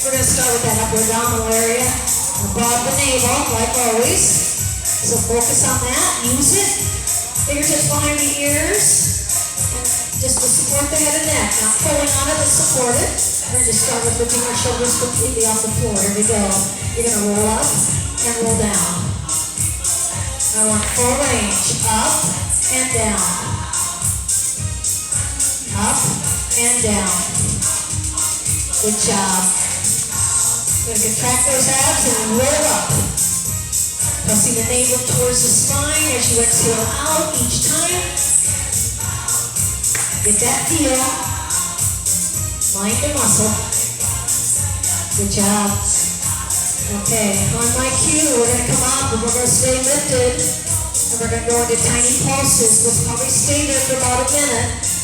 We're going to start with that upper abdominal area, above the navel, like always. So focus on that, use it. Fingertips behind the ears, and just to support the head and neck. Not pulling on it, but support it. We're going to start with lifting our shoulders completely off the floor. Here we go. You're going to roll up and roll down. I want full range, up and down. Up and down. Good job. We're going to contract those abs and roll up. Pressing the navel towards the spine as you exhale out each time. Get that feel. Mind the muscle. Good job. Okay, on my cue, we're going to come up and we're going to stay lifted. And we're going to go into tiny pulses. We'll probably stay there for about a minute.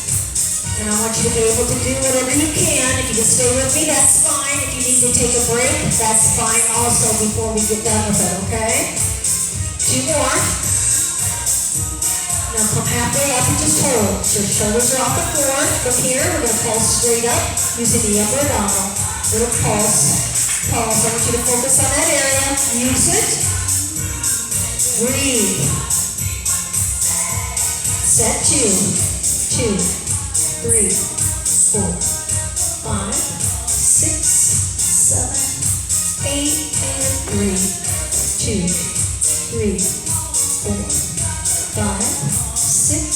And I want you to be able to do whatever you can. If you can stay with me, that's fine. If you need to take a break, that's fine also before we get done with it, okay? 2 more. Now come halfway up and just hold. So shoulders are off the floor. From here, we're going to pulse straight up using the upper abdominal. Little pulse. Pulse. I want you to focus on that area. Use it. Breathe. Set 2, 2, 3, 4, 5, 6, 7, 8, and 3, 2, 3, 4, 5, 6,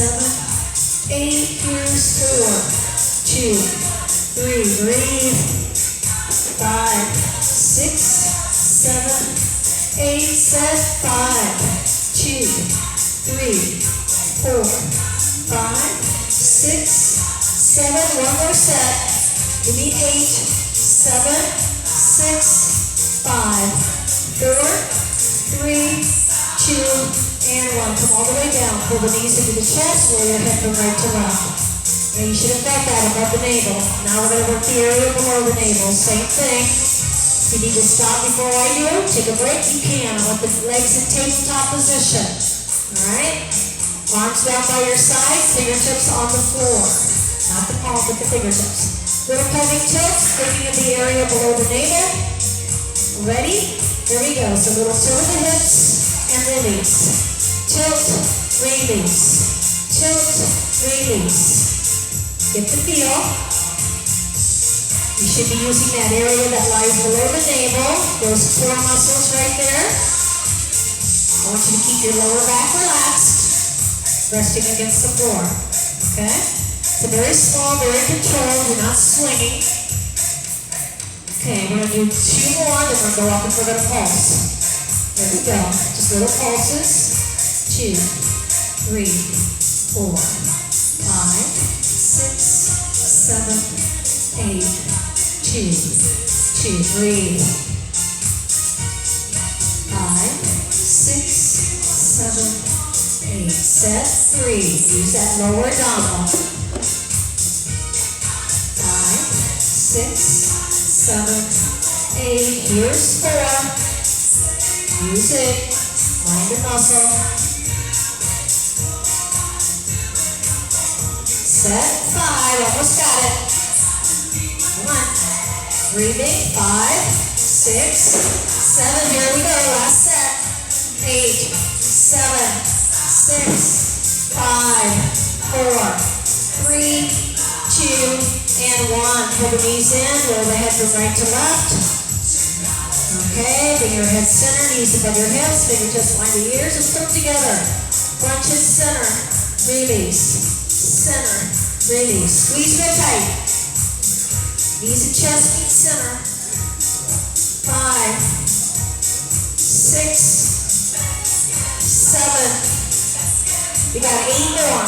7, 8. Here's 4, 2, 3. Breathe. 5, 6, 7, 8. Set 5, 2, 3, 4, 5. 6, 7, one more set. Give me 8, 7, 6, 5, 4, 3, 2, and 1. Come all the way down. Pull the knees into the chest, roll your head from right to left. Now you should have felt that above the navel. Now we're going to work the area below the navel. Same thing. If you need to stop before I do, take a break, you can. I want the legs in tabletop position. Alright? Arms down by your sides, fingertips on the floor. Not the palm, but the fingertips. Little pelvic tilts, thinking of the area below the navel. Ready? Here we go. So little tilt of the hips and release. Tilt, release. Tilt, release. Get the feel. You should be using that area that lies below the navel. Those core muscles right there. I want you to keep your lower back relaxed. Resting against the floor, okay? It's a very small, very controlled, you're not swinging. Okay, we're going to do 2 more, then we're going to go up and we're going to pulse. There we go, just little pulses. 2, 3, 4, 5, 6, 7, 8, 2, 2, breathe. 5, 6, 7, 8. Set 3. Use that lower abdominal. 5, 6, 7, 8. Here's 4. Use it. Mind the muscle. Set 5. Almost got it. Come on. Breathing. 5, 6, 7. Here we go. Last set. 8, 7, 6, 5, 4, 3, 2, and 1. Pull the knees in, roll the head from right to left. Okay, bring your head center, knees above your hips, fingertips behind the ears, and put them together. Crunches center, release, center, release. Squeeze real tight. Knees and chest meet center. 5, 6, 7. We got 8 more.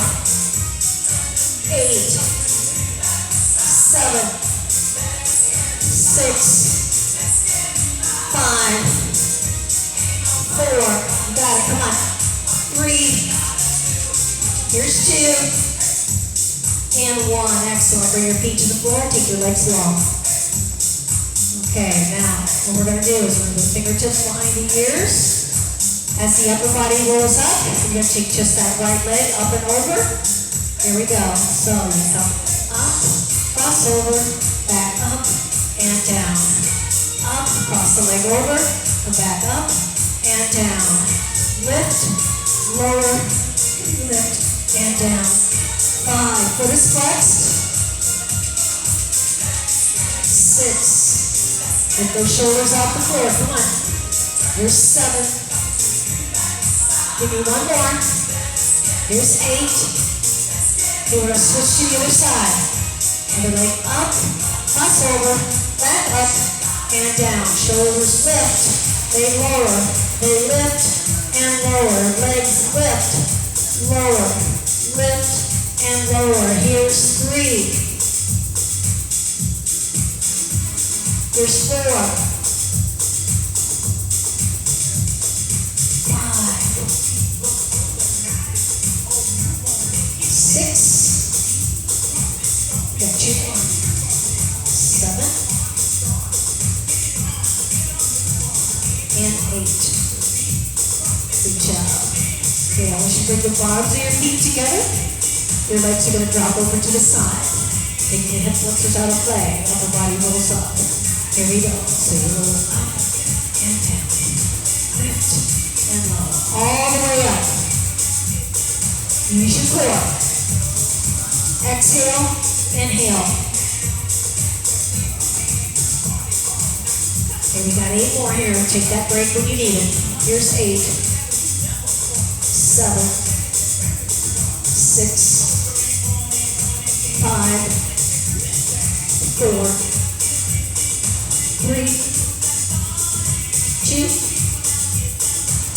8, 7, 6, 5, 4. You got it. Come on. 3. Here's 2. And 1. Excellent. Bring your feet to the floor. Take your legs long. Okay, now what we're going to do is we're going to put fingertips behind the ears. As the upper body rolls up, you're going to take just that right leg up and over. Here we go. So you come up, cross over, back up, and leg over, come back up and down. Lift, lower, lift, and down. 5, foot is flexed. 6, lift those shoulders off the floor, come on. Here's 7. Give me one more. Here's 8. We're going to switch to the other side. Other leg up, cross over, back up, and down. Shoulders lift, they lower, they lift, and lower. Legs lift, lower, lift, and lower. Here's 3. Here's 4. 5. 6. Got 2 more. 7. And 8. Good job. Okay, I want you to bring the bottoms of your feet together. Your legs are going to drop over to the side. Taking your hip flexors out of play. Upper body rolls up. Here we go. So you roll up and down. Lift and low. All the way up. Use your core. Exhale, inhale. Okay, we got 8 more here. Take that break when you need it. Here's 8. 7. 6. 5. 4. 3. 2.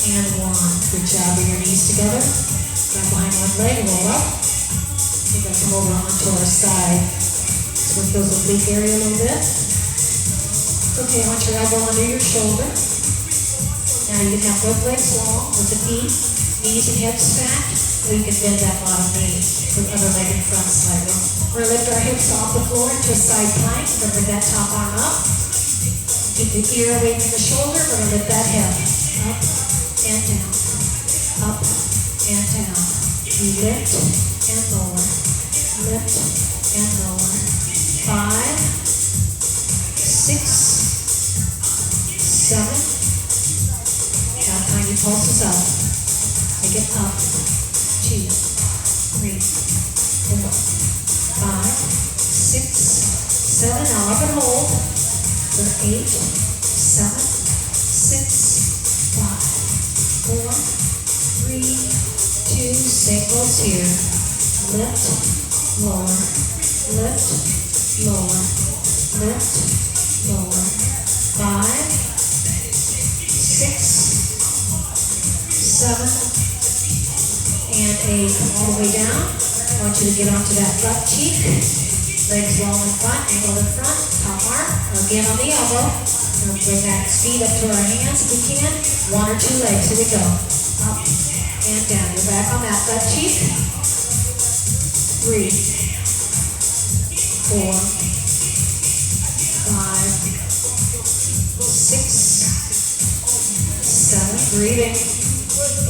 And 1. Good job. Bring your knees together. Grab behind one leg, roll up. We're going to come over onto our side. So work those oblique area a little bit. Okay, I want your elbow under your shoulder. Now you can have both legs long with the feet, knees and hips back, or you can bend that bottom knee with the other leg in front slightly. We're going to lift our hips off the floor into a side plank. We're going to bring that top arm up. Keep the ear away from the shoulder. We're going to lift that hip up and down, up and down. You lift and lower, lift and lower. 5, 6, 7. Now tiny pulses up. Take it up. 2, 3, 4, 5, 6, 7. Now up and hold. For 8, 7, 6, 5, 4, 3, 2. Singles here. Lift, lower, lift, lower, lift, lower. 5, 6, 7, and 8. All the way down. I want you to get onto that left cheek. Legs long in front, angle in front, top arm. Again on the elbow. We'll bring that feet up to our hands if we can. 1 or 2 legs. Here we go. Up and down. You're back on that left cheek. 3, 4, 5, 6, 7. Breathing. 8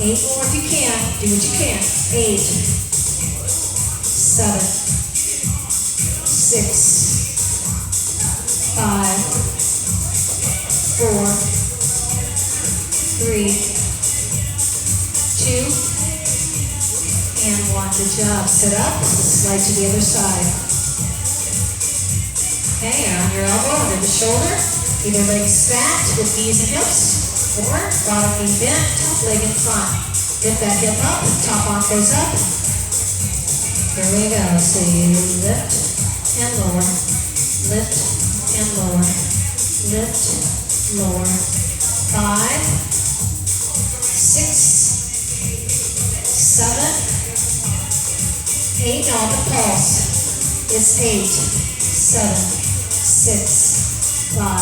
more if you can. Do what you can. 8, 7, 6, 5, 4, 3, 2, and 1. Good job. Sit up. Slide to the other side. Okay, on your elbow, under the shoulder. Either leg stacked with knees and hips, or bottom knee bent, top leg in front. Lift that hip up, top arm goes up. Here we go. So you lift and lower, lift and lower, lift, lower. 5, 6, 7, 8. Now the pulse. It's 8, 7, 6, 5,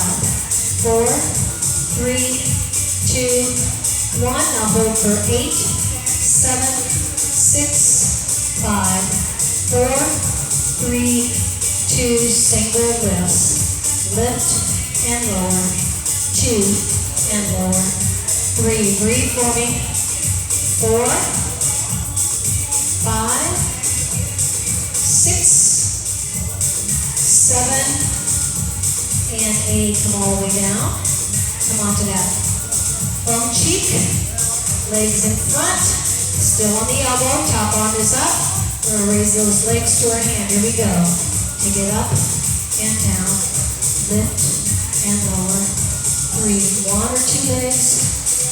4, 3, 2, 1. Now hold for 8, 7, 6, 5, 4, 3, 2. Single lifts. Lift and lower. 2 and lower. 3. Breathe for me. 4, 5, 6, 7, and 8. Come all the way down. Come on to that. Bum cheek. Legs in front. Still on the elbow. Top arm is up. We're going to raise those legs to our hand. Here we go. Take it up and down. Lift and lower. Breathe. 1 or 2 legs.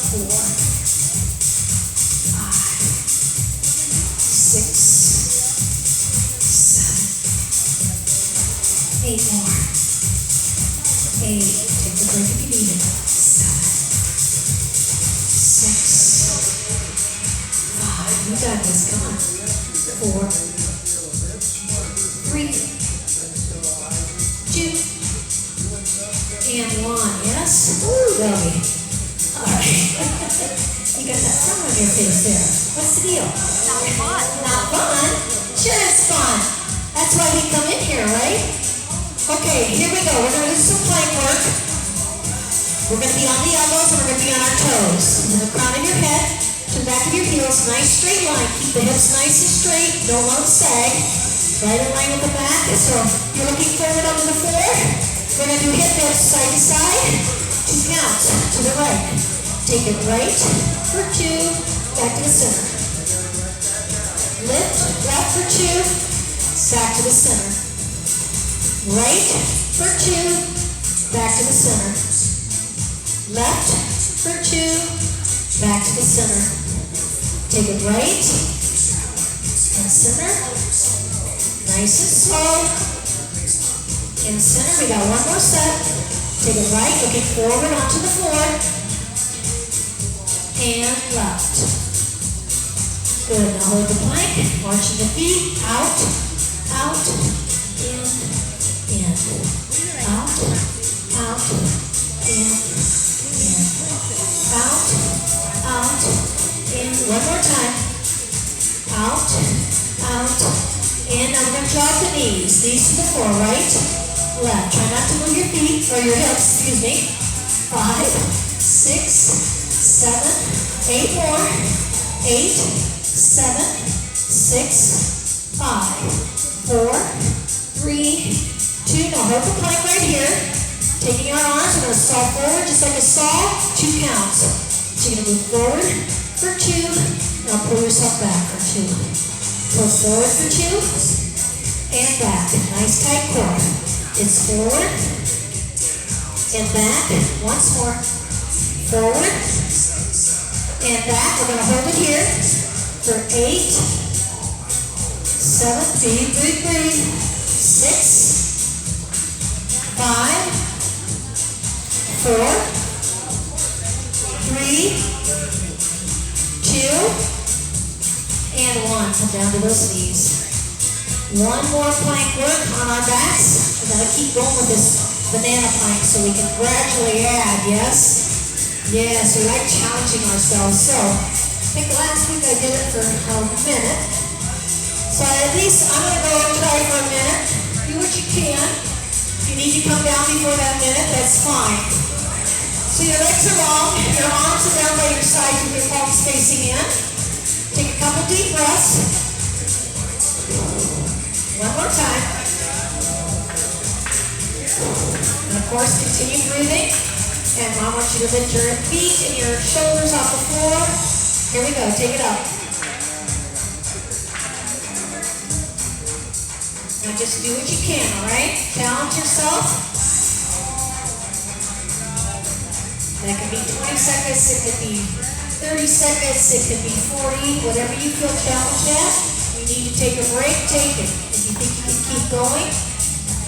4, 5, 6, 7, 8 more. 8. Take the break if you need it. 7, 6, 5. You got this. Come on. 4, 3, 2, and 1. Yes? Woo, baby. All right. You got that frown on your face there. What's the deal? Not fun. Not fun? Sure it's fun. That's why we come in here, right? Okay, here we go. We're going to do some plank work. We're going to be on the elbows and we're going to be on our toes. And the crown of your head to the back of your heels. Nice straight line. Keep the hips nice and straight. Don't let them sag. Right in line with the back. So you're looking forward onto the floor. We're going to do hip dips side to side. 2 counts to the right. Take it right for 2. Back to the center. Lift. Left for 2. Back to the center. Right for 2. Back to the center. Left for 2. Back to the center. Take it right and center. Nice and slow. In center, we got 1 more set. Take it right, looking forward onto the floor. And left. Good, now hold the plank. Marching the feet, out, out, in, out, out, in, out, out, in. 1 more time. Out, out, in. Now we're going to drop the knees. Knees to the floor, right, left. Try not to move your feet, or your hips, excuse me. 5, 6, 7, 8 more. 8, 7, 6, 5, 4, 3, 2. Now hold the plank right here. Taking our arms, we're going to saw forward just like a saw. 2 counts. So you're going to move forward for 2. Now pull yourself back for 2. Pull forward for 2. And back. Nice tight core. It's forward and back. Once more. Forward and back. We're going to hold it here for 8, 7, breathe, 6, 5, 4, 3, 2, and 1. Come down to those knees. 1 more plank work on our backs. We're going to keep going with this banana plank so we can gradually add, yes? Yes, we like challenging ourselves. So, I think last week I did it for a minute. So at least I'm going to go and try for a minute. Do what you can. If you need to come down before that minute, that's fine. So your legs are long, your arms are down by your sides with your palms facing in. Take a couple deep breaths. 1 more time. And of course, continue breathing. And I want you to lift your feet and your shoulders off the floor. Here we go, take it up. Now just do what you can, all right? Challenge yourself. That could be 20 seconds, it could be 30 seconds, it could be 40, whatever you feel challenged at. You need to take a break, take it. If you think you can keep going,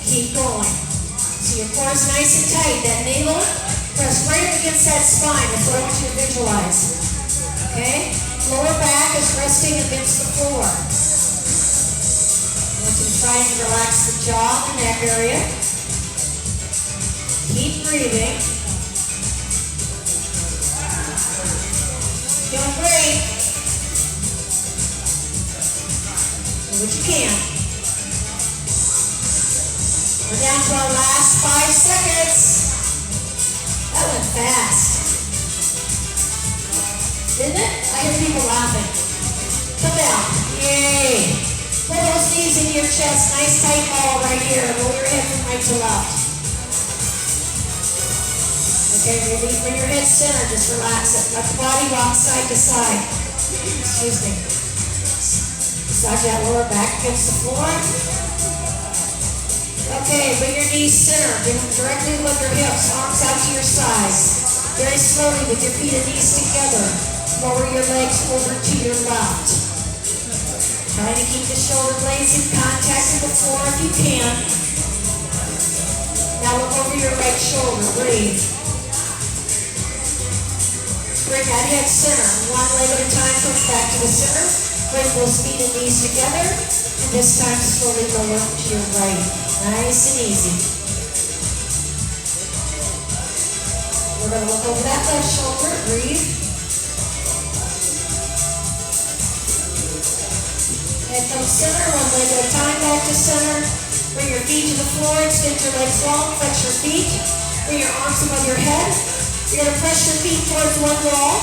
keep going. So your core is nice and tight. That navel, press right up against that spine. That's what I want you to visualize. Okay? Lower back is resting against the floor. I want you to try and relax the jaw and neck area. Keep breathing. Doing great. Do what you can. We're down to our last 5 seconds. That went fast. Didn't it? I hear people laughing. Come down. Yay. Pull those knees into your chest. Nice tight ball right here. Roll your head from right to left. Okay, maybe bring your head center, just relax it. Let the body rock side to side. Excuse me. Massage that lower back against the floor. Okay, bring your knees center. Bring them directly above your hips, arms out to your sides. Very slowly with your feet and knees together. Lower your legs over to your left. Trying to keep the shoulder blades in contact with the floor if you can. Now look over your right shoulder. Breathe. Bring that head center. One leg at a time, push back to the center. Bring those feet and knees together. And this time slowly lower to your right. Nice and easy. We're going to look over that left shoulder. Breathe. Head comes center. One leg at a time, back to center. Bring your feet to the floor. Extend your legs long. Flex your feet. Bring your arms above your head. You're going to press your feet towards one wall.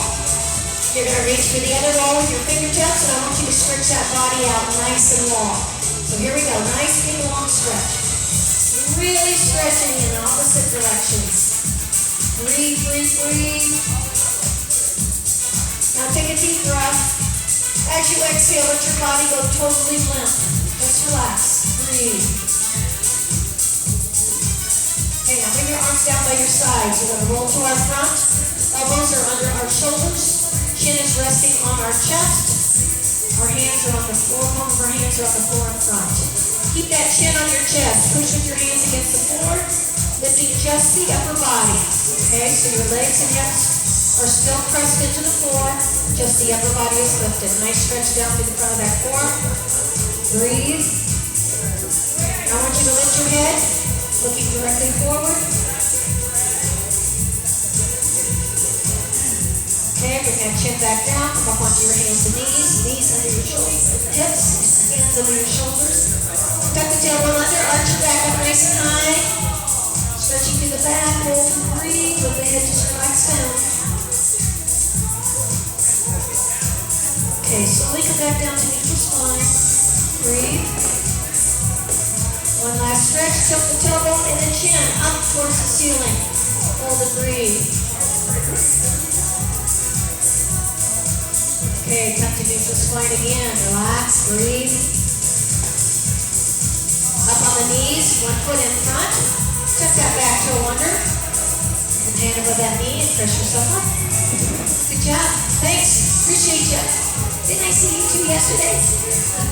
You're going to reach for the other wall with your fingertips, and I want you to stretch that body out nice and long. So here we go. Nice big long stretch. Really stretching in opposite directions. Breathe, breathe, breathe. Now take a deep breath. As you exhale, let your body go totally limp. Just relax. Breathe. Okay, now bring your arms down by your sides. We're going to roll to our front. Elbows are under our shoulders. Chin is resting on our chest. Our hands are on the floor. Palm of our hands are on the floor in front. Keep that chin on your chest. Push with your hands against the floor. Lifting just the upper body. Okay, so your legs and hips are still pressed into the floor. Just the upper body is lifted. Nice stretch down to the front of that form. Breathe. I want you to lift your head, looking directly forward. Okay, bring that chin back down. Come up onto your hands and knees. Knees under your shoulders. Hips, hands under your shoulders. Tuck the tailbone under. Arch your back up nice and high. Stretching through the back. Hold and breathe. Let the head just relax down. Okay, slowly come back down to neutral spine. Breathe. One last stretch. Tilt the tailbone and the chin up towards the ceiling. Hold and breathe. Okay, come to neutral spine again. Relax, breathe. Up on the knees, one foot in front. Tuck that back toe under. And hand above that knee and press yourself up. Good job. Thanks. Appreciate you. Didn't I see you two yesterday?